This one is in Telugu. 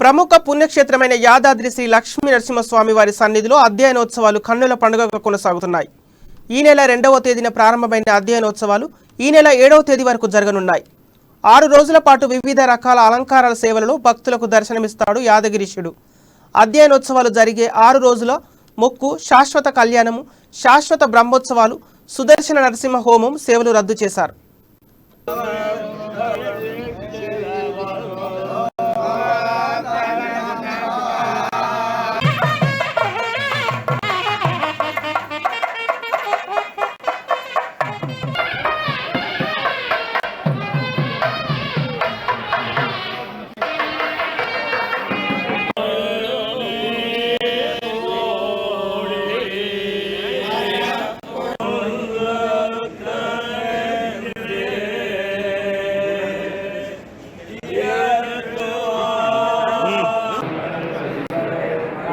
ప్రముఖ పుణ్యక్షేత్రమైన యాదాద్రి శ్రీ లక్ష్మీ నరసింహస్వామి వారి సన్నిధిలో అధ్యయనోత్సవాలు కన్నుల పండుగగా కొనసాగుతున్నాయి. ఈ నెల 2వ తేదీన ప్రారంభమైన అధ్యయనోత్సవాలు ఈ నెల 7వ తేదీ వరకు జరగనున్నాయి. 6 రోజుల పాటు వివిధ రకాల అలంకారాల సేవలలో భక్తులకు దర్శనమిస్తాడు యాదగిరీశుడు. అధ్యయనోత్సవాలు జరిగే 6 రోజుల మొక్కు, శాశ్వత కళ్యాణము, శాశ్వత బ్రహ్మోత్సవాలు, సుదర్శన నరసింహ హోమం సేవలు రద్దు చేశారు.